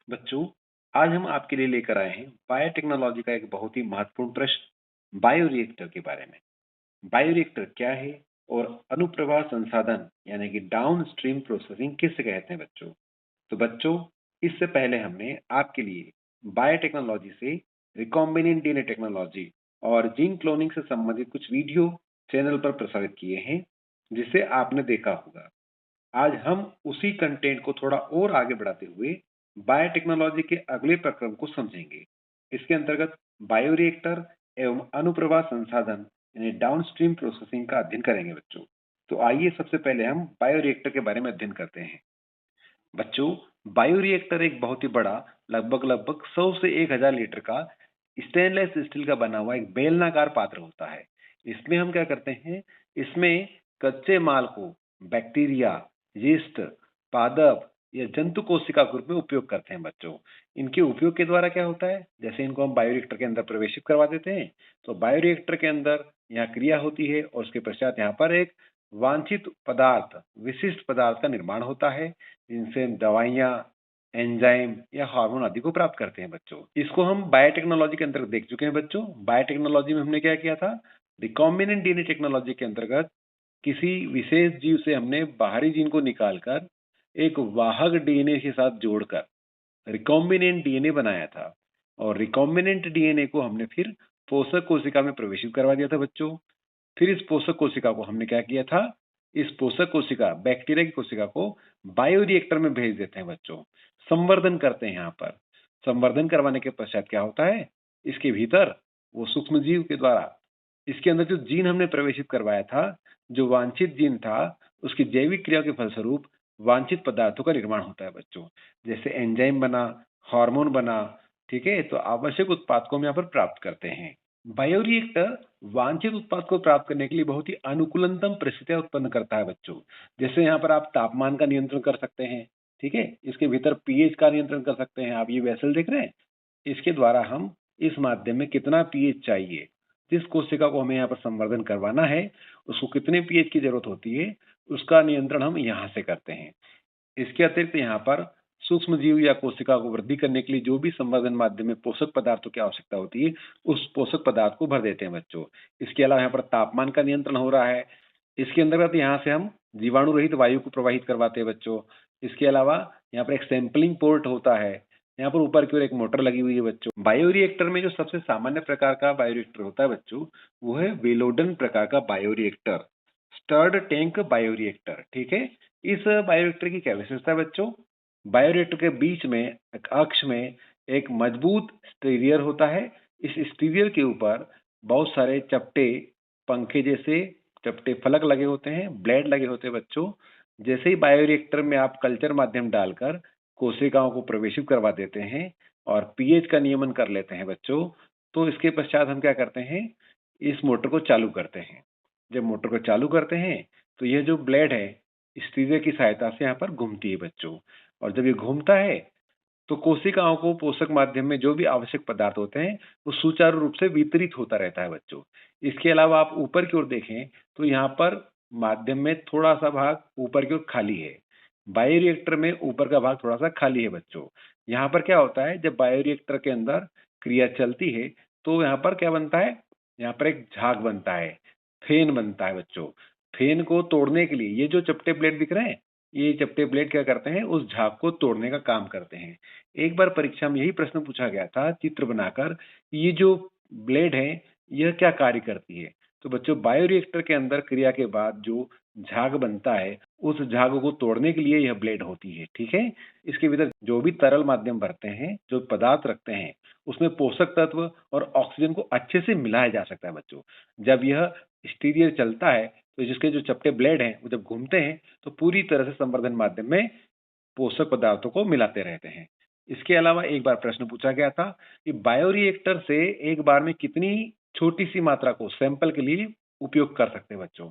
बच्चों, आज हम आपके लिए लेकर आए हैं बायोटेक्नोलॉजी का एक बहुत ही महत्वपूर्ण प्रश्न बायोरिएक्टर के बारे में। बायोरिएक्टर क्या है और अनुप्रवाह संसाधन यानी कि डाउनस्ट्रीम प्रोसेसिंग किसे कहते हैं बच्चों? तो बच्चों, इससे पहले हमने आपके लिए बायोटेक्नोलॉजी से रिकॉम्बिनेंट डीएनए टेक्नोलॉजी और जीन क्लोनिंग से संबंधित कुछ वीडियो चैनल पर प्रसारित किए हैं, जिसे आपने देखा होगा। आज हम उसी कंटेंट को थोड़ा और आगे बढ़ाते हुए बायोटेक्नोलॉजी के अगले प्रक्रम को समझेंगे। इसके अंतर्गत बायोरिएक्टर एवं अनुप्रवाह संसाधन यानी डाउनस्ट्रीम प्रोसेसिंग का अध्ययन करेंगे बच्चों। तो आइए सबसे पहले हम बायोरिएक्टर के बारे में अध्ययन करते हैं। बच्चों, बायोरिएक्टर एक बहुत ही बड़ा लगभग 100 से 1000 लीटर का स्टेनलेस स्टील का बना हुआ एक बेलनाकार पात्र होता है। इसमें हम क्या करते हैं, इसमें कच्चे माल को बैक्टीरिया, यीस्ट, पादप या जंतु कोशिका के रूप में उपयोग करते हैं बच्चों। इनके उपयोग के द्वारा क्या होता है, जैसे इनको हम बायोरिएक्टर के अंदर प्रवेशित करवा देते हैं, तो बायोरिएक्टर के अंदर यहाँ क्रिया होती है और उसके पश्चात यहाँ पर एक वांछित पदार्थ, विशिष्ट पदार्थ का निर्माण होता है, जिनसे हम दवाइयाँ, एंजाइम या हार्मोन आदि को प्राप्त करते हैं बच्चों। इसको हम बायोटेक्नोलॉजी के अंतर्गत देख चुके हैं बच्चों। बायोटेक्नोलॉजी में हमने क्या किया था, रिकॉम्बिनेंट डीएनए टेक्नोलॉजी के अंतर्गत किसी विशेष जीव से हमने बाहरी जीन को निकालकर एक वाहक डीएनए के साथ जोड़कर रिकॉम्बिनेंट डीएनए बनाया था और रिकॉम्बिनेंट डीएनए को हमने फिर पोषक कोशिका में प्रवेशित करवा दिया था बच्चों। फिर इस पोषक कोशिका को हमने क्या किया था, इस पोषक कोशिका बैक्टीरिया की कोशिका को बायोरिएक्टर में भेज देते हैं बच्चों, संवर्धन करते हैं। यहाँ पर संवर्धन करवाने के पश्चात क्या होता है, इसके भीतर वो सूक्ष्म जीव के द्वारा इसके अंदर जो जीन हमने प्रवेशित करवाया था, जो वांछित जीन था, उसकी जैविक क्रिया के फलस्वरूप वांछित पदार्थों का निर्माण होता है बच्चों। जैसे एंजाइम बना, हार्मोन बना, ठीक है। तो आवश्यक उत्पाद को हम यहाँ पर प्राप्त करते हैं। बायोरिएक्टर वांछित उत्पाद को प्राप्त करने के लिए बहुत ही अनुकूलतम परिस्थितियां उत्पन्न करता है बच्चों। जैसे यहाँ पर आप तापमान का नियंत्रण कर सकते हैं, ठीक है। इसके भीतर पीएच का नियंत्रण कर सकते हैं। आप ये वेसल देख रहे हैं, इसके द्वारा हम इस माध्यम में कितना पीएच चाहिए, जिस कोशिका को हमें यहाँ पर संवर्धन करवाना है, उसको कितने पीएच की जरूरत होती है, उसका नियंत्रण हम यहाँ से करते हैं। इसके अतिरिक्त यहाँ पर सूक्ष्म जीव या कोशिका को वृद्धि करने के लिए जो भी संवर्धन माध्यम में पोषक पदार्थों की आवश्यकता होती है, उस पोषक पदार्थ को भर देते हैं बच्चों। इसके अलावा यहाँ पर तापमान का नियंत्रण हो रहा है। इसके अंतर्गत यहाँ से हम जीवाणु रहित वायु को प्रवाहित करवाते हैं बच्चों। इसके अलावा यहाँ पर एक सैंपलिंग पोर्ट होता है। यहाँ पर ऊपर की ओर एक मोटर लगी हुई है बच्चों। बायोरिएक्टर में जो सबसे सामान्य प्रकार का बायोरिएक्टर होता है बच्चों, वो है वेलोडन प्रकार का बायोरिएक्टर, स्टर्ड टैंक बायोरिएक्टर, ठीक है। इस बायोरिएक्टर की क्या विशेषता है बच्चों, बायोरिएक्टर के बीच में एक अक्ष में एक मजबूत स्टीरियर होता है। इस स्टीरियर के ऊपर बहुत सारे चपटे, पंखे जैसे चपटे फलक लगे होते हैं, ब्लेड लगे होते हैं बच्चों। जैसे ही बायोरिएक्टर में आप कल्चर माध्यम डालकर कोशिकाओं को प्रवेशित करवा देते हैं और पीएच का नियमन कर लेते हैं बच्चों, तो इसके पश्चात हम क्या करते हैं, इस मोटर को चालू करते हैं। जब मोटर को चालू करते हैं तो यह जो ब्लेड है स्टीरियर की सहायता से यहाँ पर घूमती है बच्चों, और जब ये घूमता है तो कोशिकाओं को पोषक माध्यम में जो भी आवश्यक पदार्थ होते हैं वो सुचारू रूप से वितरित होता रहता है बच्चों। इसके अलावा आप ऊपर की ओर देखें तो यहाँ पर माध्यम में थोड़ा सा भाग ऊपर की ओर खाली है। बायोरिएक्टर में ऊपर का भाग थोड़ा सा खाली है बच्चों। यहाँ पर क्या होता है, जब बायोरिएक्टर के अंदर क्रिया चलती है तो यहाँ पर क्या बनता है, यहाँ पर एक झाग बनता है, फेन बनता है बच्चों। फेन को तोड़ने के लिए ये जो चपटे प्लेट दिख रहे हैं, ये चपटे प्लेट क्या करते हैं, उस झाग को तोड़ने का काम करते हैं। एक बार परीक्षा में यही प्रश्न पूछा गया था चित्र बनाकर, ये जो ब्लेड है यह क्या कार्य करती है। तो बच्चों, बायोरिएक्टर के अंदर क्रिया के बाद जो झाग बनता है, उस झाग को तोड़ने के लिए यह ब्लेड होती है, ठीक है। इसके भीतर जो भी तरल माध्यम भरते हैं, जो पदार्थ रखते हैं, उसमें पोषक तत्व और ऑक्सीजन को अच्छे से मिलाया जा सकता है बच्चों। जब यह स्टीरियर चलता है तो जिसके जो चपटे ब्लेड हैं वो जब घूमते हैं तो पूरी तरह से संवर्धन माध्यम में पोषक पदार्थों को मिलाते रहते हैं। इसके अलावा एक बार प्रश्न पूछा गया था कि बायोरिएक्टर से एक बार में कितनी छोटी सी मात्रा को सैंपल के लिए उपयोग कर सकते हैं बच्चों।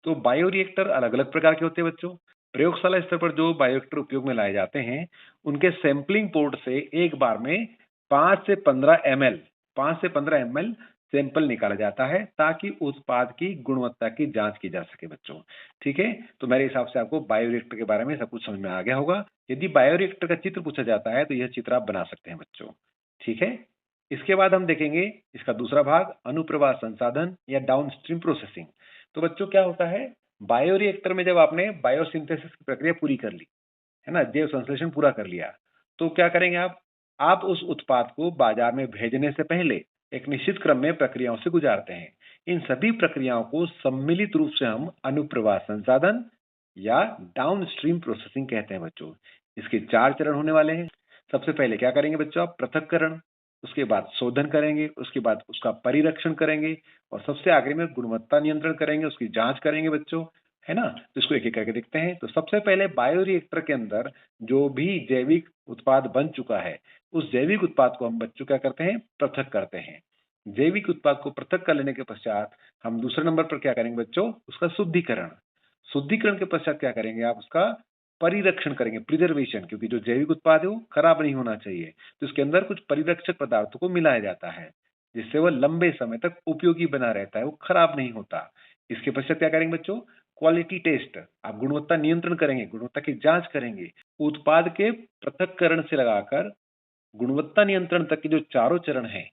तो बायोरिएक्टर अलग अलग प्रकार के होते हैं बच्चों। प्रयोगशाला स्तर पर जो बायोरिएक्टर उपयोग में लाए जाते हैं, उनके सैंपलिंग पोर्ट से एक बार में 5 से 15 ml सैंपल निकाला जाता है ताकि उत्पाद की गुणवत्ता की जांच की जा सके बच्चों। ठीक है, तो मेरे हिसाब से आपको बायोरिएक्टर के बारे में सब कुछ समझ में आ गया होगा। यदि बायोरिएक्टर का चित्र पूछा जाता है तो यह चित्र आप बना सकते हैं बच्चों। ठीक है, इसके बाद हम देखेंगे इसका दूसरा भाग, अनुप्रवाह संसाधन या डाउनस्ट्रीम प्रोसेसिंग। तो बच्चों क्या होता है, बायोरिएक्टर में जब आपने बायोसिंथेसिस की प्रक्रिया पूरी कर ली, है ना, जैव संश्लेषण पूरा कर लिया, तो क्या करेंगे आप उस उत्पाद को बाजार में भेजने से पहले एक निश्चित क्रम में प्रक्रियाओं से गुजारते हैं। इन सभी प्रक्रियाओं को सम्मिलित रूप से हम अनुप्रवाह संसाधन या डाउनस्ट्रीम प्रोसेसिंग कहते हैं बच्चों। इसके 4 चरण होने वाले हैं। सबसे पहले क्या करेंगे बच्चों, आप पृथक्करण, उसके बाद शोधन करेंगे, उसके बाद उसका परिरक्षण करेंगे और सबसे आखिरी में गुणवत्ता नियंत्रण करेंगे, उसकी जांच करेंगे बच्चों, है ना। तो इसको एक एक करके देखते हैं। तो सबसे पहले बायोरिएक्टर के अंदर जो भी जैविक उत्पाद बन चुका है, उस जैविक उत्पाद को हम बच्चों क्या करते हैं, पृथक करते हैं। जैविक उत्पाद को पृथक कर लेने के पश्चात हम दूसरे नंबर पर क्या करेंगे बच्चों, उसका शुद्धिकरण। शुद्धिकरण के पश्चात क्या करेंगे, आप उसका परिरक्षण करेंगे, प्रिजर्वेशन, क्योंकि जो जैविक उत्पाद है वो खराब नहीं होना चाहिए, तो इसके अंदर कुछ परिरक्षक पदार्थों को मिलाया जाता है जिससे वह लंबे समय तक उपयोगी बना रहता है, वो खराब नहीं होता। इसके पश्चात क्या करेंगे बच्चों, क्वालिटी टेस्ट, आप गुणवत्ता नियंत्रण करेंगे, गुणवत्ता की जांच करेंगे। उत्पाद के पृथक्करण से लगाकर गुणवत्ता नियंत्रण तक के जो चारों चरण हैं,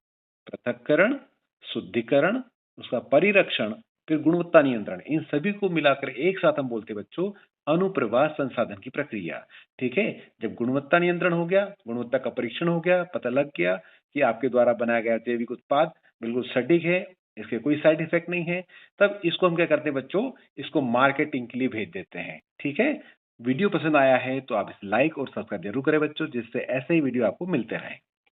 पृथक्करण, शुद्धिकरण, उसका परिरक्षण, फिर गुणवत्ता नियंत्रण, इन सभी को मिलाकर एक साथ हम बोलते हैं बच्चों अनुप्रवाह संसाधन की प्रक्रिया। ठीक है, जब गुणवत्ता नियंत्रण हो गया, गुणवत्ता का परीक्षण हो गया, पता लग गया कि आपके द्वारा बनाया गया जैविक उत्पाद बिल्कुल सटीक है, इसके कोई साइड इफेक्ट नहीं है, तब इसको हम क्या करते हैं बच्चों, इसको मार्केटिंग के लिए भेज देते हैं। ठीक है, वीडियो पसंद आया है तो आप इसे लाइक और सब्सक्राइब जरूर करें बच्चों, जिससे ऐसे ही वीडियो आपको मिलते रहें।